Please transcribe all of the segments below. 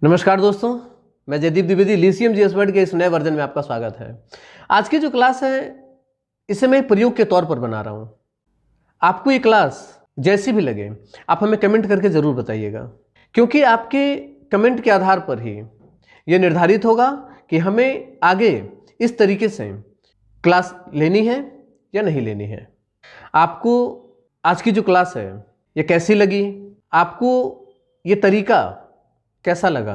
नमस्कार दोस्तों, मैं Jaydeep Dwivedi lithium GS word के इस नए वर्जन में आपका स्वागत है। आज की जो क्लास है इसे मैं प्रयोग के तौर पर बना रहा हूं। आपको ये क्लास जैसी भी लगे आप हमें कमेंट करके ज़रूर बताइएगा, क्योंकि आपके कमेंट के आधार पर ही ये निर्धारित होगा कि हमें आगे इस तरीके से क्लास लेनी है या नहीं लेनी है। आपको आज की जो क्लास है ये कैसी लगी, आपको ये तरीका कैसा लगा,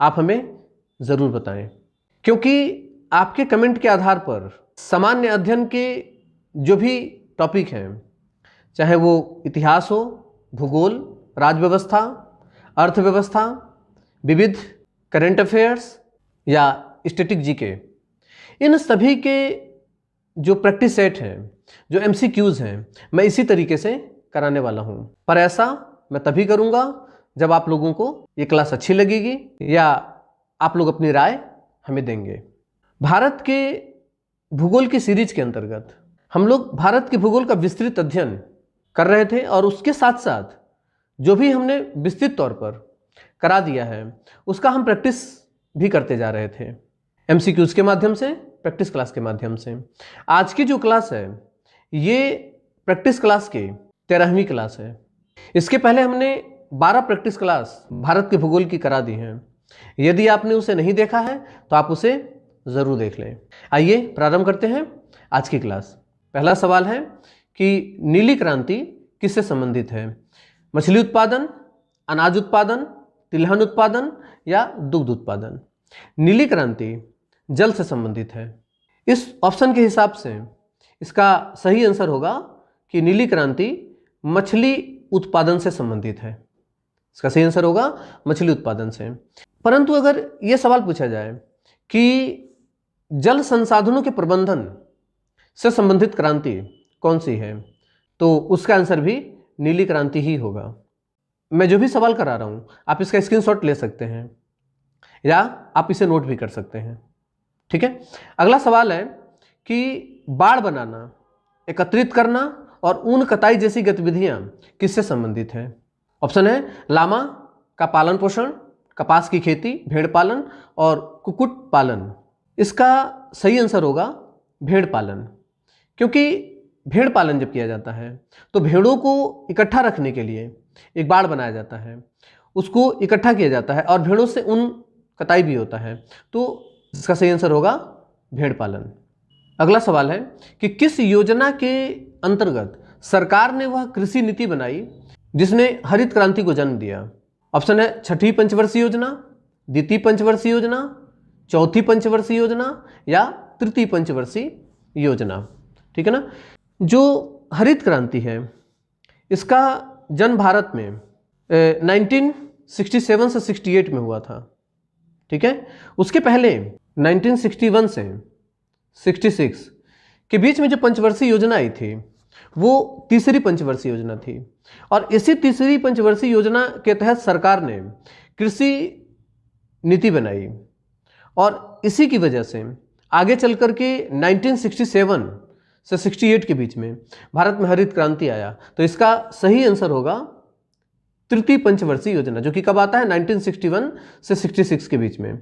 आप हमें ज़रूर बताएं, क्योंकि आपके कमेंट के आधार पर सामान्य अध्ययन के जो भी टॉपिक हैं, चाहे वो इतिहास हो, भूगोल, राजव्यवस्था, अर्थव्यवस्था, विविध करंट अफेयर्स या स्टैटिक जीके, इन सभी के जो प्रैक्टिस सेट हैं, जो एमसीक्यूज़ हैं, मैं इसी तरीके से कराने वाला हूं। पर ऐसा मैं तभी करूंगा जब आप लोगों को ये क्लास अच्छी लगेगी या आप लोग अपनी राय हमें देंगे। भारत के भूगोल की सीरीज के अंतर्गत हम लोग भारत के भूगोल का विस्तृत अध्ययन कर रहे थे और उसके साथ साथ जो भी हमने विस्तृत तौर पर करा दिया है उसका हम प्रैक्टिस भी करते जा रहे थे, एमसीक्यूज़ के माध्यम से, प्रैक्टिस क्लास के माध्यम से। आज की जो क्लास है ये प्रैक्टिस क्लास की 13वीं क्लास है। इसके पहले हमने 12 प्रैक्टिस क्लास भारत के भूगोल की करा दी हैं। यदि आपने उसे नहीं देखा है तो आप उसे ज़रूर देख लें। आइए प्रारंभ करते हैं आज की क्लास। पहला सवाल है कि नीली क्रांति किससे संबंधित है? मछली उत्पादन, अनाज उत्पादन, तिलहन उत्पादन या दुग्ध उत्पादन? नीली क्रांति जल से संबंधित है। इस ऑप्शन के हिसाब से इसका सही आंसर होगा कि नीली क्रांति मछली उत्पादन से संबंधित है। इसका सही आंसर होगा मछली उत्पादन से। परंतु अगर यह सवाल पूछा जाए कि जल संसाधनों के प्रबंधन से संबंधित क्रांति कौन सी है, तो उसका आंसर भी नीली क्रांति ही होगा। मैं जो भी सवाल करा रहा हूं आप इसका स्क्रीनशॉट ले सकते हैं या आप इसे नोट भी कर सकते हैं। ठीक है। अगला सवाल है कि बाड़ बनाना, एकत्रित करना और ऊन कताई जैसी गतिविधियां किससे संबंधित है? ऑप्शन है लामा का पालन पोषण, कपास की खेती, भेड़ पालन और कुक्कुट पालन। इसका सही आंसर होगा भेड़ पालन, क्योंकि भेड़ पालन जब किया जाता है तो भेड़ों को इकट्ठा रखने के लिए एक बाड़ बनाया जाता है, उसको इकट्ठा किया जाता है और भेड़ों से ऊन कताई भी होता है, तो इसका सही आंसर होगा भेड़ पालन। अगला सवाल है कि किस योजना के अंतर्गत सरकार ने वह कृषि नीति बनाई जिसने हरित क्रांति को जन्म दिया? ऑप्शन है छठी पंचवर्षीय योजना, द्वितीय पंचवर्षीय योजना, चौथी पंचवर्षीय योजना या तृतीय पंचवर्षीय योजना। ठीक है ना। जो हरित क्रांति है इसका जन्म भारत में 1967 से 68 में हुआ था। ठीक है। उसके पहले 1961 से 66 के बीच में जो पंचवर्षीय योजना आई थी वो तीसरी पंचवर्षीय योजना थी, और इसी तीसरी पंचवर्षीय योजना के तहत सरकार ने कृषि नीति बनाई और इसी की वजह से आगे चल कर के 1967 से 68 के बीच में भारत में हरित क्रांति आया। तो इसका सही आंसर होगा तृतीय पंचवर्षीय योजना, जो कि कब आता है 1961 से 66 के बीच में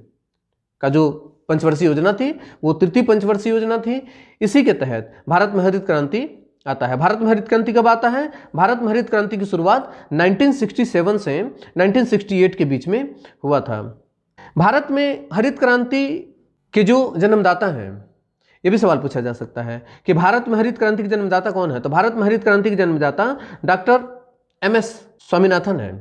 का जो पंचवर्षीय योजना थी वो तृतीय पंचवर्षीय योजना थी। इसी के तहत भारत में हरित क्रांति आता है। भारत में हरित क्रांति कब आता है? भारत में हरित क्रांति की शुरुआत 1967 से 1968 के बीच में हुआ था। भारत में हरित क्रांति के जो जन्मदाता हैं, ये भी सवाल पूछा जा सकता है कि भारत में हरित क्रांति के जन्मदाता कौन है? तो भारत में हरित क्रांति के जन्मदाता डॉक्टर एम.एस. स्वामीनाथन है।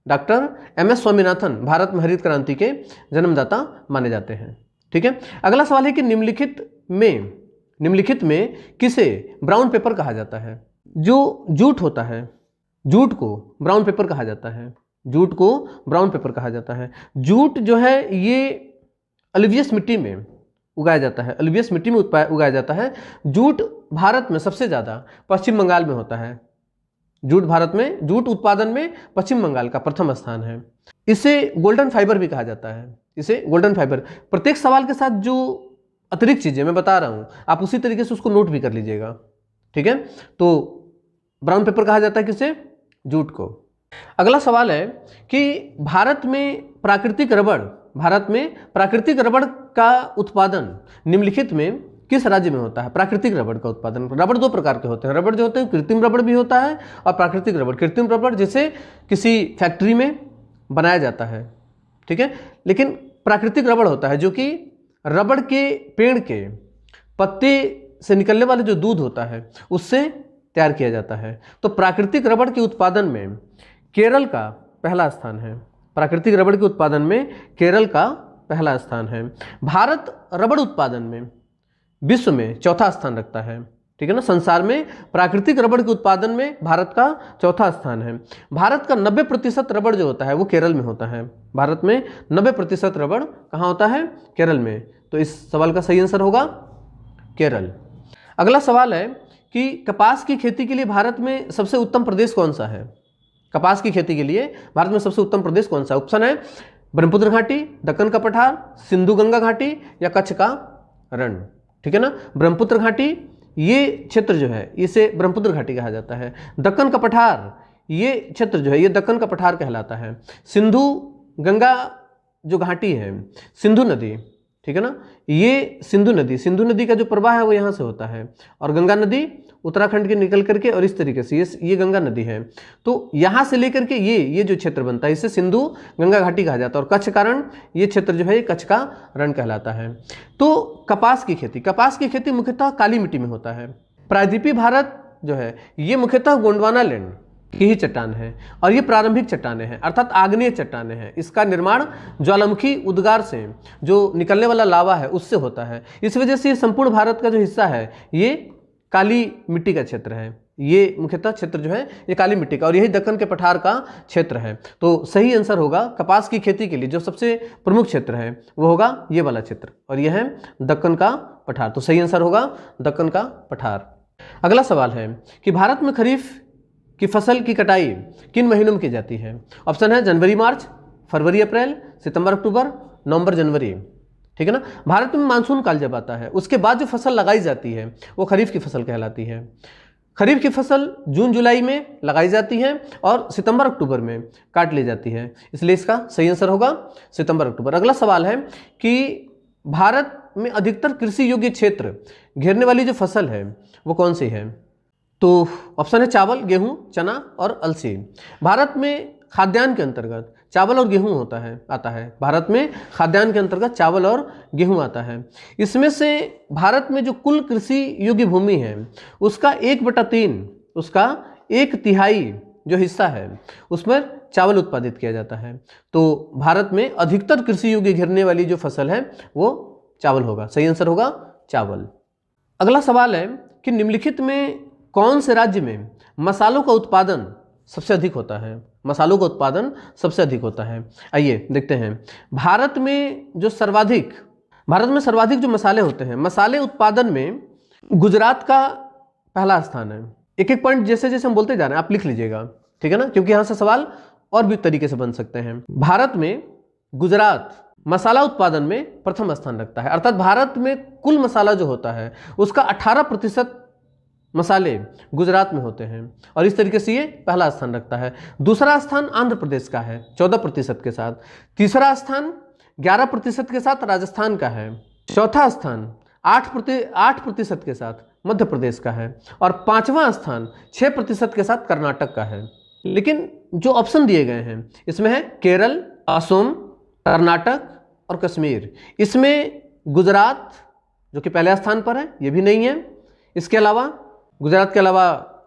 Doctor MS. स्वामीनाथन भारत में हरित क्रांति के जन्मदाता माने जाते हैं। ठीक है। अगला सवाल है कि निम्नलिखित में किसे ब्राउन पेपर कहा जाता है? जो जूट होता है, जूट को ब्राउन पेपर कहा जाता है। जूट को ब्राउन पेपर कहा जाता है। जूट जो है ये अल्वियस मिट्टी में उगाया जाता है, अल्वियस मिट्टी में उगाया जाता है। जूट भारत में सबसे ज़्यादा पश्चिम बंगाल में होता है। जूट भारत में जूट उत्पादन में पश्चिम बंगाल का प्रथम स्थान है। इसे गोल्डन फाइबर भी कहा जाता है। इसे गोल्डन फाइबर। प्रत्येक सवाल के साथ जो अतिरिक्त चीज़ें मैं बता रहा हूँ आप उसी तरीके से उसको नोट भी कर लीजिएगा। ठीक है। तो ब्राउन पेपर कहा जाता है किसे? जूट को। अगला सवाल है कि भारत में प्राकृतिक रबड़ का उत्पादन निम्नलिखित में किस राज्य में होता है? प्राकृतिक रबड़ का उत्पादन, रबड़ दो प्रकार के होते हैं, रबड़ जो होते हैं कृत्रिम रबड़ भी होता है और प्राकृतिक रबड़। कृत्रिम रबड़ जिसे किसी फैक्ट्री में बनाया जाता है, ठीक है, लेकिन प्राकृतिक रबड़ होता है जो कि रबड़ के पेड़ के पत्ते से निकलने वाले जो दूध होता है उससे तैयार किया जाता है। तो प्राकृतिक रबड़ के उत्पादन में केरल का पहला स्थान है। प्राकृतिक रबड़ के उत्पादन में केरल का पहला स्थान है। भारत रबड़ उत्पादन में विश्व में चौथा स्थान रखता है, ठीक है ना। संसार में प्राकृतिक रबड़ के उत्पादन में भारत का चौथा स्थान है। भारत का 90% रबड़ जो होता है वो केरल में होता है। भारत में 90% रबड़ कहाँ होता है? केरल में। तो इस सवाल का सही आंसर होगा केरल। अगला सवाल है कि कपास की खेती के लिए भारत में सबसे उत्तम प्रदेश कौन सा है? कपास की खेती के लिए भारत में सबसे उत्तम प्रदेश कौन सा? ऑप्शन है ब्रह्मपुत्र घाटी, दक्कन का पठार, सिंधु गंगा घाटी या कच्छ का रण, ठीक है ना। ब्रह्मपुत्र घाटी ये क्षेत्र जो है इसे ब्रह्मपुत्र घाटी कहा जाता है। दक्कन का पठार ये क्षेत्र जो है ये दक्कन का पठार कहलाता है। सिंधु गंगा जो घाटी है, सिंधु नदी, ठीक है ना, ये सिंधु नदी का जो प्रवाह है वो यहाँ से होता है और गंगा नदी उत्तराखंड के निकल करके और इस तरीके से ये गंगा नदी है। तो यहाँ से लेकर के ये जो क्षेत्र बनता है इसे सिंधु गंगा घाटी कहा जाता है और कच्छ का रण ये क्षेत्र जो है ये कच्छ का रण कहलाता है। तो कपास की खेती मुख्यतः काली मिट्टी में होता है। प्रायद्वीपीय भारत जो है ये मुख्यतः गोंडवाना लैंड की ही चट्टान है और ये प्रारंभिक चट्टानें हैं अर्थात आग्नेय चट्टानें हैं। इसका निर्माण ज्वालामुखी उद्गार से जो निकलने वाला लावा है उससे होता है। इस वजह से संपूर्ण भारत का जो हिस्सा है ये काली मिट्टी का क्षेत्र है। ये मुख्यतः क्षेत्र जो है ये काली मिट्टी का और यही दक्कन के पठार का क्षेत्र है। तो सही आंसर होगा कपास की खेती के लिए जो सबसे प्रमुख क्षेत्र है वो होगा ये वाला क्षेत्र और यह है दक्कन का पठार। तो सही आंसर होगा दक्कन का पठार। अगला सवाल है कि भारत में खरीफ की फसल की कटाई किन महीनों में की जाती है? ऑप्शन है जनवरी मार्च, फरवरी अप्रैल, सितंबर अक्टूबर, नवंबर जनवरी, ठीक है ना। भारत में मानसून काल जब आता है उसके बाद जो फसल लगाई जाती है वो खरीफ की फसल कहलाती है। खरीफ की फसल जून जुलाई में लगाई जाती है और सितंबर अक्टूबर में काट ली जाती है, इसलिए इसका सही आंसर होगा सितंबर अक्टूबर। अगला सवाल है कि भारत में अधिकतर कृषि योग्य क्षेत्र घेरने वाली जो फसल है वो कौन सी है? तो ऑप्शन है चावल, गेहूं, चना और अलसी। भारत में खाद्यान्न के अंतर्गत चावल और गेहूं आता है। भारत में खाद्यान्न के अंतर्गत चावल और गेहूं आता है। इसमें से भारत में जो कुल कृषि योग्य भूमि है उसका 1/3 उसका 1/3 जो हिस्सा है उसमें चावल उत्पादित किया जाता है। तो भारत में अधिकतर कृषि योग्य घेरने वाली जो फसल है वो चावल होगा। सही आंसर होगा चावल। अगला सवाल है कि निम्नलिखित में कौन से राज्य में मसालों का उत्पादन सबसे अधिक होता है? मसालों का उत्पादन सबसे अधिक होता है। आइए देखते हैं। भारत में सर्वाधिक जो मसाले होते हैं, मसाले उत्पादन में गुजरात का पहला स्थान है। एक एक पॉइंट जैसे जैसे हम बोलते जा रहे हैं आप लिख लीजिएगा, ठीक है ना, क्योंकि यहाँ से सवाल और भी तरीके से बन सकते हैं। भारत में गुजरात मसाला उत्पादन में प्रथम स्थान रखता है अर्थात भारत में कुल मसाला जो होता है उसका 18% मसाले गुजरात में होते हैं और इस तरीके से ये पहला स्थान रखता है। दूसरा स्थान आंध्र प्रदेश का है 14% के साथ। तीसरा स्थान 11% के साथ राजस्थान का है। चौथा स्थान 8% के साथ मध्य प्रदेश का है और पांचवा स्थान 6% के साथ कर्नाटक का है। लेकिन जो ऑप्शन दिए गए हैं इसमें है केरल, असम, कर्नाटक और कश्मीर। इसमें गुजरात जो कि पहले स्थान पर है ये भी नहीं है। इसके अलावा गुजरात के अलावा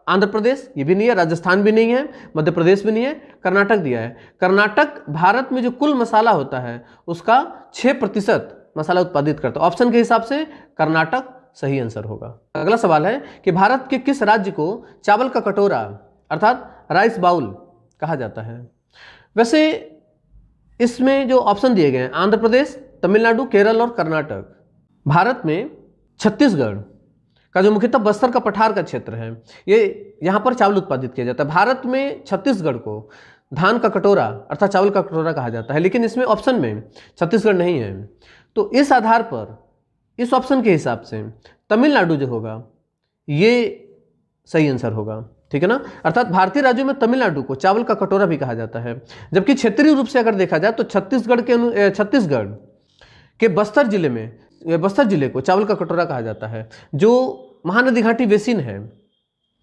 आंध्र प्रदेश ये भी नहीं है, राजस्थान भी नहीं है, मध्य प्रदेश भी नहीं है, कर्नाटक दिया है। कर्नाटक भारत में जो कुल मसाला होता है उसका 6% मसाला उत्पादित करता है। ऑप्शन के हिसाब से कर्नाटक सही आंसर होगा। अगला सवाल है कि भारत के किस राज्य को चावल का कटोरा अर्थात राइस बाउल कहा जाता है? वैसे इसमें जो ऑप्शन दिए गए हैं आंध्र प्रदेश, तमिलनाडु, केरल और कर्नाटक। भारत में छत्तीसगढ़ का जो मुख्यतः बस्तर का पठार का क्षेत्र है ये यहाँ पर चावल उत्पादित किया जाता है। भारत में छत्तीसगढ़ को धान का कटोरा अर्थात चावल का कटोरा कहा जाता है, लेकिन इसमें ऑप्शन में छत्तीसगढ़ नहीं है। तो इस आधार पर इस ऑप्शन के हिसाब से तमिलनाडु जो होगा ये सही आंसर होगा, ठीक है ना। अर्थात भारतीय राज्यों में तमिलनाडु को चावल का कटोरा भी कहा जाता है, जबकि क्षेत्रीय रूप से अगर देखा जाए तो छत्तीसगढ़ के बस्तर जिले को चावल का कटोरा कहा जाता है। जो महानदी घाटी बेसिन है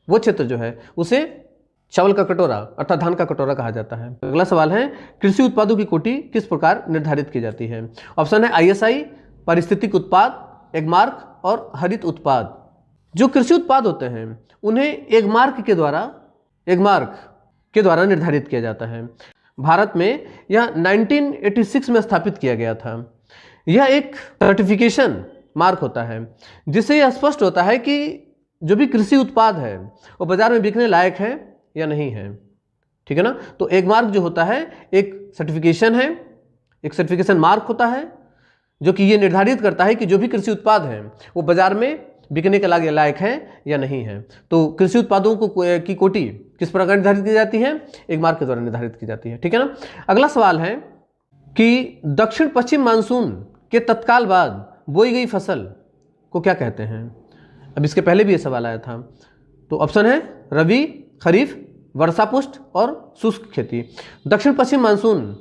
वो क्षेत्र जो है उसे चावल का कटोरा अर्थात धान का कटोरा कहा जाता है। अगला सवाल है, कृषि उत्पादों की कोटि किस प्रकार निर्धारित की जाती है? ऑप्शन है ISI, पारिस्थितिक उत्पाद, एगमार्क और हरित उत्पाद। जो कृषि उत्पाद होते हैं उन्हें एगमार्क के द्वारा निर्धारित किया जाता है। भारत में यह 1986 में स्थापित किया गया था। यह एक सर्टिफिकेशन मार्क होता है जिससे यह स्पष्ट होता है कि जो भी कृषि उत्पाद है वो बाजार में बिकने लायक है या नहीं है, ठीक है ना। तो एगमार्क जो होता है एक सर्टिफिकेशन है, एक सर्टिफिकेशन मार्क होता है जो कि ये निर्धारित करता है कि जो भी कृषि उत्पाद है वो बाजार में बिकने के लायक है या नहीं है। तो कृषि उत्पादों की कोटि किस प्रकार निर्धारित की जाती है? एगमार्क के द्वारा निर्धारित की जाती है, ठीक है ना। अगला सवाल है कि दक्षिण पश्चिम मानसून के तत्काल बाद बोई गई फसल को क्या कहते हैं? अब इसके पहले भी ये सवाल आया था। तो ऑप्शन है रबी, खरीफ, वर्षापुष्ट और शुष्क खेती। दक्षिण पश्चिम मानसून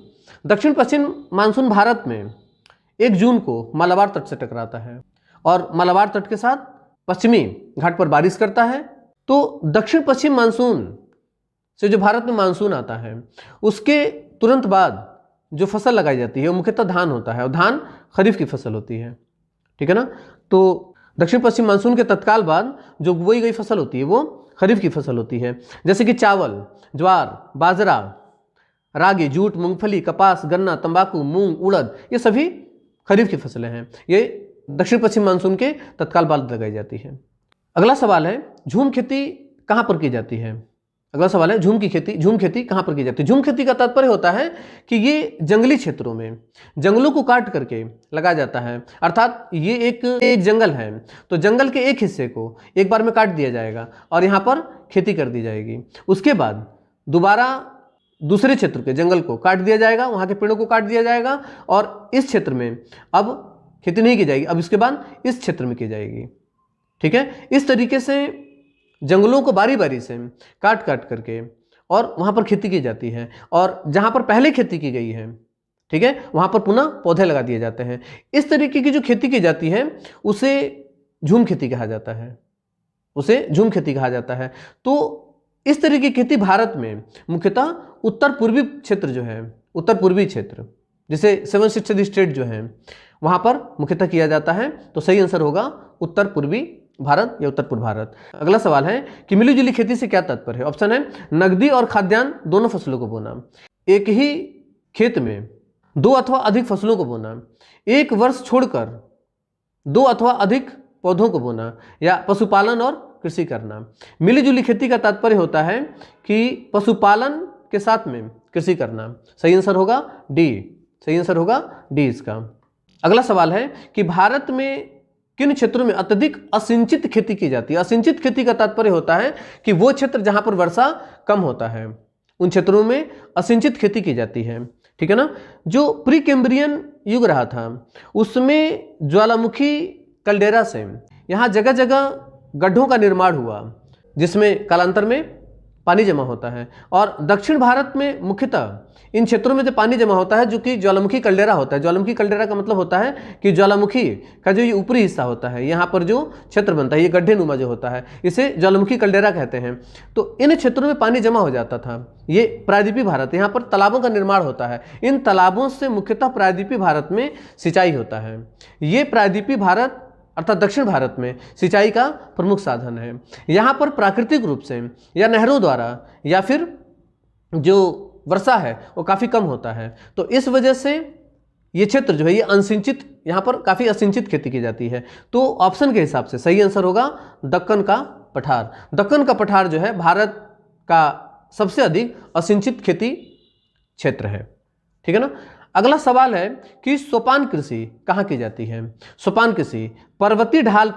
भारत में 1 जून को मालाबार तट से टकराता है और मालाबार तट के साथ पश्चिमी घाट पर बारिश करता है। तो दक्षिण पश्चिम मानसून से जो भारत में मानसून आता है उसके तुरंत बाद जो फसल लगाई जाती है वो मुख्यतः धान होता है और धान खरीफ की फसल होती है, ठीक है ना। तो दक्षिण पश्चिम मानसून के तत्काल बाद जो बोई गई फसल होती है वो खरीफ की फसल होती है, जैसे कि चावल, ज्वार, बाजरा, रागी, जूट, मूंगफली, कपास, गन्ना, तंबाकू, मूंग, उड़द, ये सभी खरीफ की फसलें हैं। ये दक्षिण पश्चिम मानसून के तत्काल बाद लगाई जाती है। अगला सवाल है, झूम खेती कहाँ पर की जाती है? अगला सवाल है, झूम खेती कहाँ पर की जाती है? झूम खेती का तात्पर्य होता है कि ये जंगली क्षेत्रों में जंगलों को काट करके लगाया जाता है। अर्थात ये एक जंगल है तो जंगल के एक हिस्से को एक बार में काट दिया जाएगा और यहाँ पर खेती कर दी जाएगी। उसके बाद दोबारा दूसरे क्षेत्र के जंगल को काट दिया जाएगा, वहाँ के पेड़ों को काट दिया जाएगा और इस क्षेत्र में अब खेती नहीं की जाएगी, अब इसके बाद इस क्षेत्र में की जाएगी, ठीक है। इस तरीके से जंगलों को बारी बारी से काट करके और वहाँ पर खेती की जाती है और जहाँ पर पहले खेती की गई है, ठीक है, वहाँ पर पुनः पौधे लगा दिए जाते हैं। इस तरीके की जो खेती की जाती है उसे झूम खेती कहा जाता है। तो इस तरह की खेती भारत में मुख्यतः उत्तर पूर्वी क्षेत्र जिसे 7 सिस्टर स्टेट जो है वहाँ पर मुख्यतः किया जाता है। तो सही आंसर होगा उत्तर पूर्वी भारत या उत्तर पूर्व भारत। अगला सवाल है कि मिलीजुली खेती से क्या तात्पर्य है? ऑप्शन है नकदी और खाद्यान्न दोनों फसलों को बोना, एक ही खेत में 2 अथवा अधिक फसलों को बोना, एक वर्ष छोड़कर 2 अथवा अधिक पौधों को बोना या पशुपालन और कृषि करना। मिलीजुली खेती का तात्पर्य होता है कि पशुपालन के साथ में कृषि करना। सही आंसर होगा डी इसका। अगला सवाल है कि भारत में किन क्षेत्रों में अत्यधिक असिंचित खेती की जाती है? असिंचित खेती का तात्पर्य होता है कि वो क्षेत्र जहां पर वर्षा कम होता है उन क्षेत्रों में असिंचित खेती की जाती है, ठीक है ना। जो प्री कैम्ब्रियन युग रहा था उसमें ज्वालामुखी कल्डेरा से यहाँ जगह जगह गड्ढों का निर्माण हुआ जिसमें कालांतर में पानी जमा होता है और दक्षिण भारत में मुख्यतः इन क्षेत्रों में जो पानी जमा होता है जो कि ज्वालामुखी कल्डेरा होता है। ज्वालामुखी कल्डेरा का मतलब होता है कि ज्वालामुखी का जो ये ऊपरी हिस्सा होता है यहाँ पर जो क्षेत्र बनता है ये गड्ढे नुमा जो होता है इसे ज्वालामुखी कल्डेरा कहते हैं। तो इन क्षेत्रों में पानी जमा हो जाता था। ये प्रायद्वीपीय भारत, यहाँ पर तालाबों का निर्माण होता है। इन तालाबों से मुख्यतः प्रायद्वीपीय भारत में सिंचाई होता है। ये प्रायद्वीपीय भारत अर्थात दक्षिण भारत में सिंचाई का प्रमुख साधन है। यहाँ पर प्राकृतिक रूप से या नहरों द्वारा या फिर जो वर्षा है वो काफ़ी कम होता है। तो इस वजह से ये क्षेत्र जो है ये असिंचित, यहाँ पर काफ़ी असिंचित खेती की जाती है। तो ऑप्शन के हिसाब से सही आंसर होगा दक्कन का पठार। दक्कन का पठार जो है भारत का सबसे अधिक असिंचित खेती क्षेत्र है, ठीक है ना। अगला सवाल है कि सोपान कृषि कहाँ की जाती है? सोपान कृषि पर्वतीय ढाल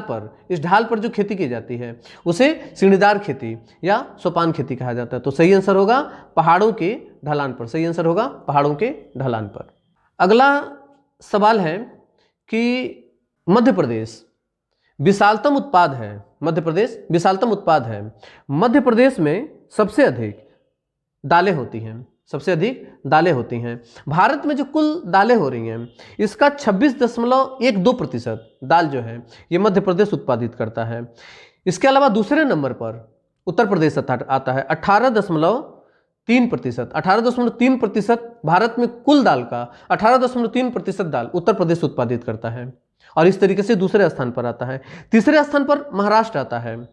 पर इस ढाल पर जो खेती की जाती है उसे सीढ़ीदार खेती या सोपान खेती कहा जाता है। तो सही आंसर होगा पहाड़ों के ढलान पर। सही आंसर होगा पहाड़ों के ढलान पर। अगला सवाल है कि मध्य प्रदेश विशालतम उत्पाद है मध्य प्रदेश, विशालतम उत्पाद है। मध्य प्रदेश में सबसे अधिक दालें होती हैं, सबसे अधिक दालें होती हैं। भारत में जो कुल दालें हो रही हैं इसका 26.12% दाल जो है ये मध्य प्रदेश उत्पादित करता है। इसके अलावा दूसरे नंबर पर उत्तर प्रदेश आता है 18.3%। 18.3% भारत में कुल दाल का 18.3% दाल उत्तर प्रदेश उत्पादित करता है और इस तरीके से दूसरे स्थान पर आता है। तीसरे स्थान पर महाराष्ट्र आता है,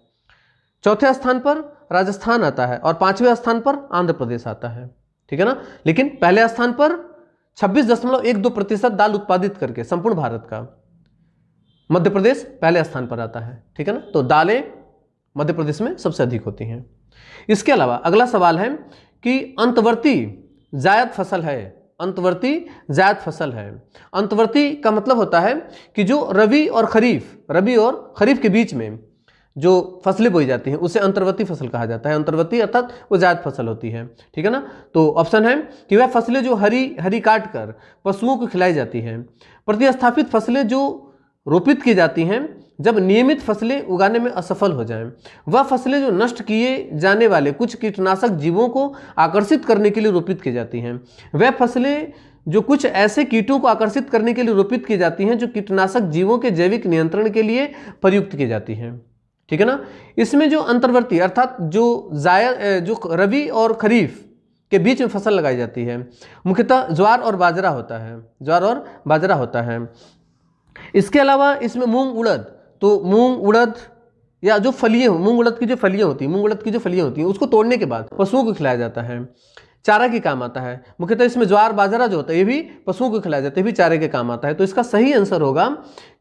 चौथे स्थान पर राजस्थान आता है और पांचवें स्थान पर आंध्र प्रदेश आता है, ठीक है ना। लेकिन पहले स्थान पर 26.12% दाल उत्पादित करके संपूर्ण भारत का मध्य प्रदेश पहले स्थान पर आता है, ठीक है ना। तो दालें मध्य प्रदेश में सबसे अधिक होती हैं। इसके अलावा अगला सवाल है कि अंतवर्ती जायद फसल है, अंतवर्ती जायद फसल है। अंतवर्ती का मतलब होता है कि जो रबी और खरीफ के बीच में जो फसलें बोई जाती हैं उसे अंतर्वर्ती फसल कहा जाता है। अंतर्वर्ती अर्थात वो जायद फसल होती है, ठीक है ना। तो ऑप्शन है कि वह फसलें जो हरी काट कर पशुओं को खिलाई जाती हैं। प्रतिस्थापित फसलें जो रोपित की जाती हैं जब नियमित फसलें उगाने में असफल हो जाएं। वह फसलें जो नष्ट किए जाने वाले कुछ कीटनाशक जीवों को आकर्षित करने के लिए रोपित की जाती हैं। वह फसलें जो कुछ ऐसे कीटों को आकर्षित करने के लिए रोपित की जाती हैं जो कीटनाशक जीवों के जैविक नियंत्रण के लिए प्रयुक्त की जाती हैं, ठीक है ना। इसमें जो अंतर्वर्ती अर्थात जो रबी और खरीफ के बीच में फसल लगाई जाती है मुख्यतः ज्वार और बाजरा होता है, ज्वार और बाजरा होता है। इसके अलावा इसमें मूंग उड़द, तो मूंग उड़द या जो फलियां, मूंग उड़द की जो फलियां होती हैं उसको तोड़ने के बाद पशुओं को खिलाया जाता है, चारा के काम आता है। मुख्यतः इसमें ज्वार बाजरा जो होता है ये भी पशुओं को खिलाया जाता है, ये भी चारे के काम आता है। तो इसका सही आंसर होगा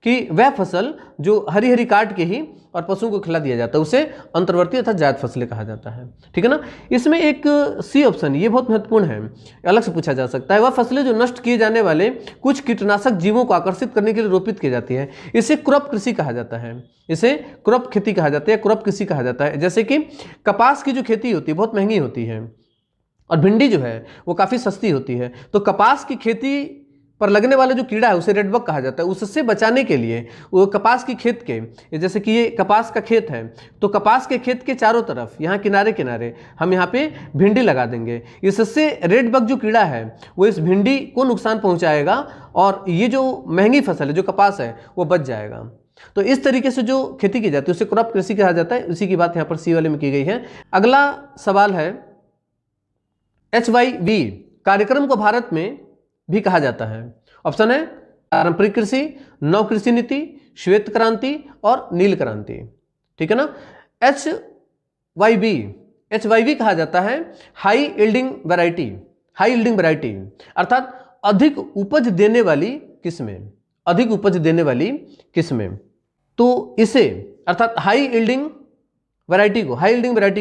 कि वह फसल जो हरी काट के ही और पशुओं को खिला दिया जाता है उसे अंतर्वर्ती अर्थात जायद फसलें कहा जाता है, ठीक है ना। इसमें एक सी ऑप्शन ये बहुत महत्वपूर्ण है, अलग से पूछा जा सकता है। वह फसलें जो नष्ट किए जाने वाले कुछ कीटनाशक जीवों को आकर्षित करने के लिए रोपित की जाती है, इसे क्रॉप कृषि कहा जाता है, इसे क्रॉप खेती कहा जाता है, क्रॉप कृषि कहा जाता है। जैसे कि कपास की जो खेती होती है बहुत महंगी होती है और भिंडी जो है वो काफ़ी सस्ती होती है। तो कपास की खेती पर लगने वाला जो कीड़ा है उसे रेडबग कहा जाता है। उससे बचाने के लिए वो कपास की खेत के, जैसे कि ये कपास का खेत है तो कपास के खेत के चारों तरफ यहाँ किनारे किनारे हम यहाँ पे भिंडी लगा देंगे। इससे रेडबग जो कीड़ा है वो इस भिंडी को नुकसान पहुँचाएगा और ये जो महंगी फसल है जो कपास है वो बच जाएगा। तो इस तरीके से जो खेती की जाती है उसे क्रॉप कृषि कहा जाता है। उसी की बात यहाँ पर सी वाले में की गई है। अगला सवाल है HYV कार्यक्रम को भारत में भी कहा जाता है। ऑप्शन है पारंपरिक कृषि, नव कृषि नीति, श्वेत क्रांति और नील क्रांति, ठीक है ना। HYV कहा जाता है हाई यील्डिंग वैरायटी अर्थात अधिक उपज देने वाली किस्में, तो इसे अर्थात हाई यील्डिंग वैरायटी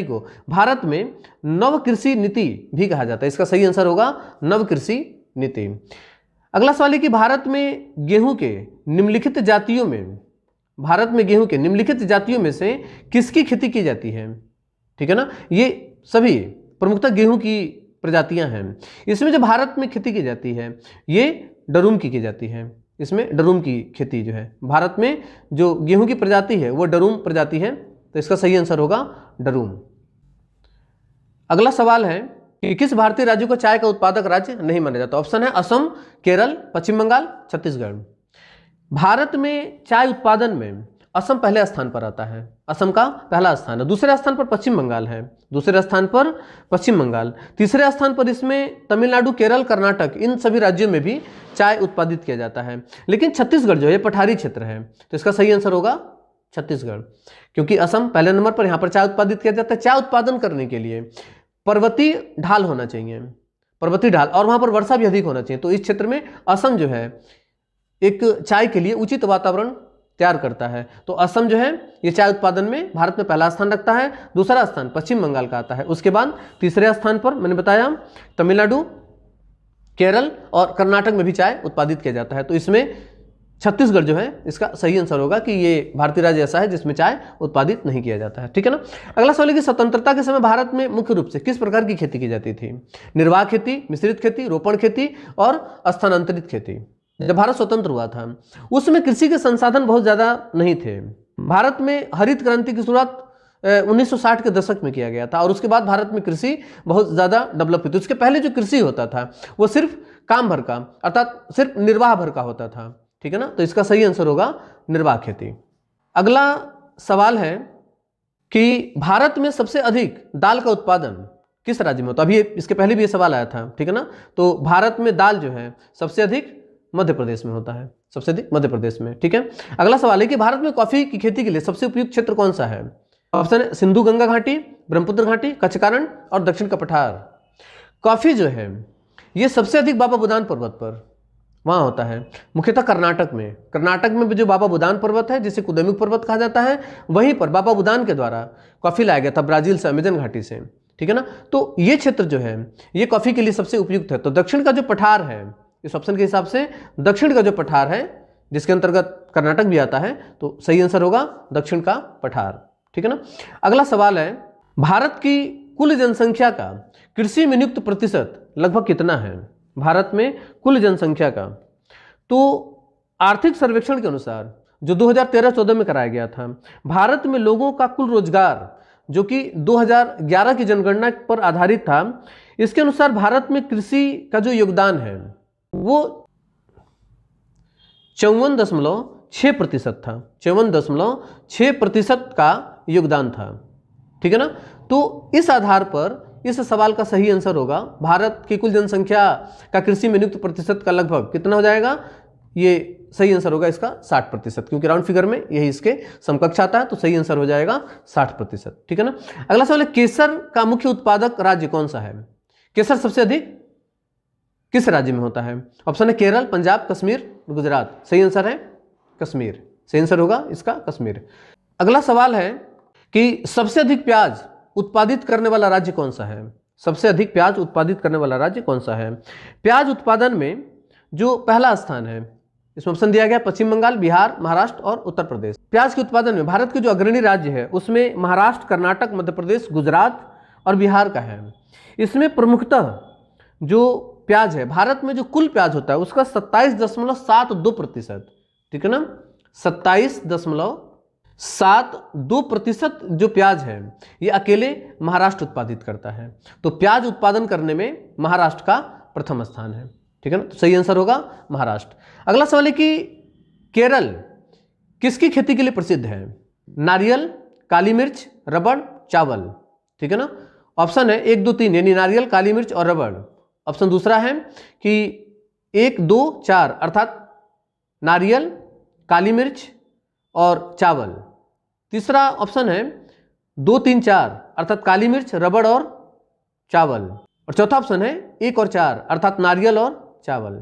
को भारत में नव कृषि नीति भी कहा जाता है। इसका सही आंसर होगा नव कृषि नीति। अगला सवाल है कि भारत में गेहूं के निम्नलिखित जातियों में से किसकी खेती की जाती है, ठीक है ना। ये सभी प्रमुखतः गेहूं की प्रजातियां हैं। इसमें जो भारत में खेती की जाती है ये डरूम की जाती है। इसमें डरूम की खेती जो है भारत में जो गेहूं की प्रजाति है वो डरूम प्रजाति है, तो इसका सही आंसर होगा डरूम। अगला सवाल है कि किस भारतीय राज्य को चाय का उत्पादक राज्य नहीं माना जाता। ऑप्शन है असम, केरल, पश्चिम बंगाल, छत्तीसगढ़। भारत में चाय उत्पादन में असम पहले स्थान पर आता है, असम का पहला स्थान है। दूसरे स्थान पर पश्चिम बंगाल है, तीसरे स्थान पर इसमें तमिलनाडु, केरल, कर्नाटक इन सभी राज्यों में भी चाय उत्पादित किया जाता है। लेकिन छत्तीसगढ़ जो है पठारी क्षेत्र है, तो इसका सही आंसर होगा छत्तीसगढ़, क्योंकि असम पहले नंबर पर यहाँ पर चाय उत्पादित किया जाता है। चाय उत्पादन करने के लिए पर्वतीय ढाल होना चाहिए, और वहाँ पर वर्षा भी अधिक होना चाहिए। तो इस क्षेत्र में असम जो है एक चाय के लिए उचित वातावरण तैयार करता है। तो असम जो है ये चाय उत्पादन में भारत में पहला स्थान रखता है। दूसरा स्थान पश्चिम बंगाल का आता है। उसके बाद तीसरे स्थान पर मैंने बताया तमिलनाडु, केरल और कर्नाटक में भी चाय उत्पादित किया जाता है। तो इसमें छत्तीसगढ़ जो है इसका सही आंसर होगा कि ये भारतीय राज्य ऐसा है जिसमें चाय उत्पादित नहीं किया जाता है, ठीक है ना। अगला सवाल है कि स्वतंत्रता के समय भारत में मुख्य रूप से किस प्रकार की खेती की जाती थी। निर्वाह खेती, मिश्रित खेती, रोपण खेती और स्थानांतरित खेती। जब भारत स्वतंत्र हुआ था उसमें कृषि के संसाधन बहुत ज़्यादा नहीं थे, भारत में हरित क्रांति की शुरुआत 1960 के दशक में किया गया था और उसके बाद भारत में कृषि बहुत ज़्यादा डेवलप हुई थी। उसके पहले जो कृषि होता था वो सिर्फ काम भर का, अर्थात सिर्फ निर्वाह भर का होता था। ठीक है ना, तो इसका सही आंसर होगा निर्वाह खेती। अगला सवाल है कि भारत में सबसे अधिक दाल का उत्पादन किस राज्य में होता है। अभी इसके पहले भी ये सवाल आया था, ठीक है ना। तो भारत में दाल जो है सबसे अधिक मध्य प्रदेश में होता है, सबसे अधिक मध्य प्रदेश में। ठीक है, अगला सवाल है कि भारत में कॉफी की खेती के लिए सबसे उपयुक्त क्षेत्र कौन सा है। ऑप्शन है सिंधु गंगा घाटी, ब्रह्मपुत्र घाटी, कच्छकारण और दक्षिण का पठार। कॉफी जो है ये सबसे अधिक बाबा बुदान पर्वत पर वहाँ होता है, मुख्यतः कर्नाटक में। कर्नाटक में जो बाबा बुदान पर्वत है, जिसे कुद्रेमुख पर्वत कहा जाता है, वहीं पर बाबा बुदान के द्वारा कॉफी लाया गया था ब्राजील से, अमेजन घाटी से। ठीक है ना, तो ये क्षेत्र जो है ये कॉफी के लिए सबसे उपयुक्त है। तो दक्षिण का जो पठार है, इस ऑप्शन के हिसाब से दक्षिण का जो पठार है जिसके अंतर्गत कर्नाटक भी आता है, तो सही आंसर होगा दक्षिण का पठार। ठीक है ना, अगला सवाल है भारत की कुल जनसंख्या का कृषि में नियुक्त प्रतिशत लगभग कितना है। भारत में कुल जनसंख्या का, तो आर्थिक सर्वेक्षण के अनुसार जो 2013-14 में कराया गया था, भारत में लोगों का कुल रोजगार जो कि 2011 की जनगणना पर आधारित था, इसके अनुसार भारत में कृषि का जो योगदान है वो 54.6% था। 54.6% का योगदान था। ठीक है ना, तो इस आधार पर इस सवाल का सही आंसर होगा भारत की कुल जनसंख्या का कृषि में नियुक्त प्रतिशत का लगभग कितना हो जाएगा। ये सही आंसर होगा इसका 60%, क्योंकि राउंड फिगर में यही इसके समकक्ष आता है, तो सही आंसर हो जाएगा 60%। ठीक है ना, अगला सवाल है केसर का मुख्य उत्पादक राज्य कौन सा है। केसर सबसे अधिक किस राज्य में होता है। ऑप्शन है केरल, पंजाब, कश्मीर, गुजरात। सही आंसर है कश्मीर, सही आंसर होगा इसका कश्मीर। अगला सवाल है कि सबसे अधिक प्याज उत्पादित करने वाला राज्य कौन सा है। सबसे अधिक प्याज उत्पादित करने वाला राज्य कौन सा है। प्याज उत्पादन में जो पहला स्थान है, इसमें ऑप्शन दिया गया पश्चिम बंगाल, बिहार, महाराष्ट्र और उत्तर प्रदेश। प्याज के उत्पादन में भारत के जो अग्रणी राज्य है उसमें महाराष्ट्र, कर्नाटक, मध्य प्रदेश, गुजरात और बिहार का है। इसमें प्रमुखतः जो प्याज है, भारत में जो कुल प्याज होता है उसका 27.72%, ठीक है ना, 27.72% जो प्याज है ये अकेले महाराष्ट्र उत्पादित करता है। तो प्याज उत्पादन करने में महाराष्ट्र का प्रथम स्थान है। ठीक है ना, तो सही आंसर होगा महाराष्ट्र। अगला सवाल है कि केरल किसकी खेती के लिए प्रसिद्ध है। नारियल, काली मिर्च, रबड़, चावल। ठीक है ना, ऑप्शन है 1, 2, 3 यानी नारियल, काली मिर्च और रबड़। ऑप्शन दूसरा है कि 1, 2, 4 अर्थात नारियल, काली मिर्च और चावल। तीसरा ऑप्शन है 2, 3, 4 अर्थात काली मिर्च, रबड़ और चावल। और चौथा ऑप्शन है 1 और 4 अर्थात नारियल और चावल।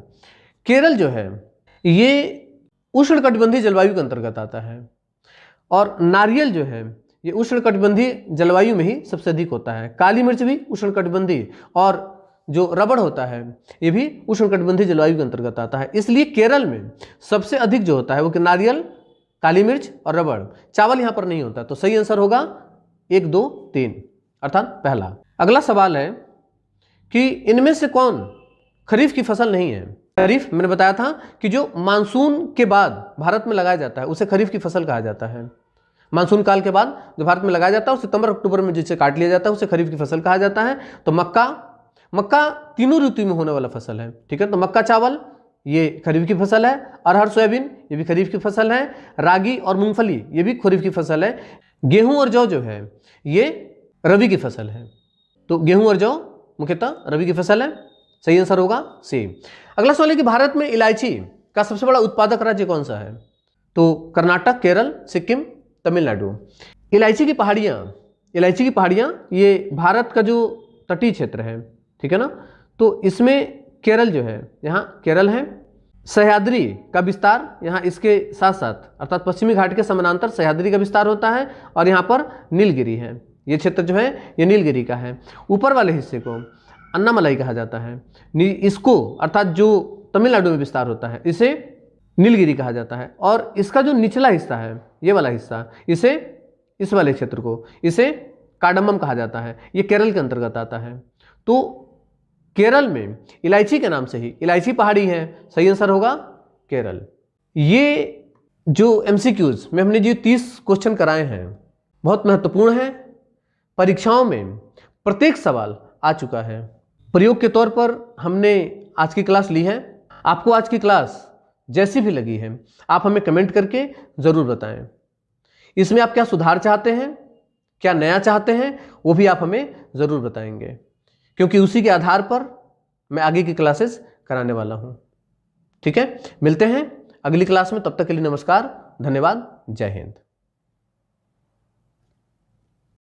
केरल जो है ये उष्णकटिबंधीय जलवायु के अंतर्गत आता है और नारियल जो है ये उष्णकटिबंधीय जलवायु में ही सबसे अधिक होता है। काली मिर्च भी उष्णकटिबंधीय और जो रबड़ होता है ये भी उष्णकटिबंधीय जलवायु के अंतर्गत आता है। इसलिए केरल में सबसे अधिक जो होता है वो कि नारियल, काली मिर्च और रबड़। चावल यहाँ पर नहीं होता, तो सही आंसर होगा 1, 2, 3 अर्थात पहला। अगला सवाल है कि इनमें से कौन खरीफ की फसल नहीं है। खरीफ मैंने बताया था कि जो मानसून के बाद भारत में लगाया जाता है उसे खरीफ की फसल कहा जाता है। मानसून काल के बाद जो भारत में लगाया जाता है सितंबर अक्टूबर में जिसे काट लिया जाता है उसे खरीफ की फसल कहा जाता है। तो मक्का तीनों ऋतु में होने वाला फसल है। ठीक है, तो मक्का, चावल ये खरीफ की फसल है। अरहर, सोयाबीन ये भी खरीफ की फसल है। रागी और मूंगफली ये भी खरीफ की फसल है। गेहूं और जौ जो है ये रबी की फसल है। तो गेहूं और जौ मुख्यतः रबी की फसल है, सही आंसर होगा सी। अगला सवाल है कि भारत में इलायची का सबसे बड़ा उत्पादक राज्य कौन सा है। तो कर्नाटक, केरल, सिक्किम, तमिलनाडु। इलायची की पहाड़ियाँ ये भारत का जो तटीय क्षेत्र है, ठीक है ना, तो इसमें केरल जो है, यहाँ केरल है। सह्याद्री का विस्तार यहाँ इसके साथ साथ अर्थात पश्चिमी घाट के समानांतर सह्याद्री का विस्तार होता है और यहाँ पर नीलगिरी है। ये क्षेत्र जो है ये नीलगिरी का है। ऊपर वाले हिस्से को अन्नामलाई कहा जाता है। इसको अर्थात जो तमिलनाडु में विस्तार होता है इसे नीलगिरी कहा जाता है। और इसका जो निचला हिस्सा है ये वाला हिस्सा, इस वाले क्षेत्र को इसे कार्डमम कहा जाता है। ये केरल के अंतर्गत आता है। तो केरल में इलायची के नाम से ही इलायची पहाड़ी है, सही आंसर होगा केरल। ये जो MCQs में हमने जो 30 क्वेश्चन कराए हैं बहुत महत्वपूर्ण है। परीक्षाओं में प्रत्येक सवाल आ चुका है। प्रयोग के तौर पर हमने आज की क्लास ली है। आपको आज की क्लास जैसी भी लगी है आप हमें कमेंट करके ज़रूर बताएं। इसमें आप क्या सुधार चाहते हैं, क्या नया चाहते हैं, वो भी आप हमें ज़रूर बताएंगे, क्योंकि उसी के आधार पर मैं आगे की क्लासेस कराने वाला हूँ। ठीक है, मिलते हैं अगली क्लास में। तब तक के लिए नमस्कार, धन्यवाद, जय हिंद।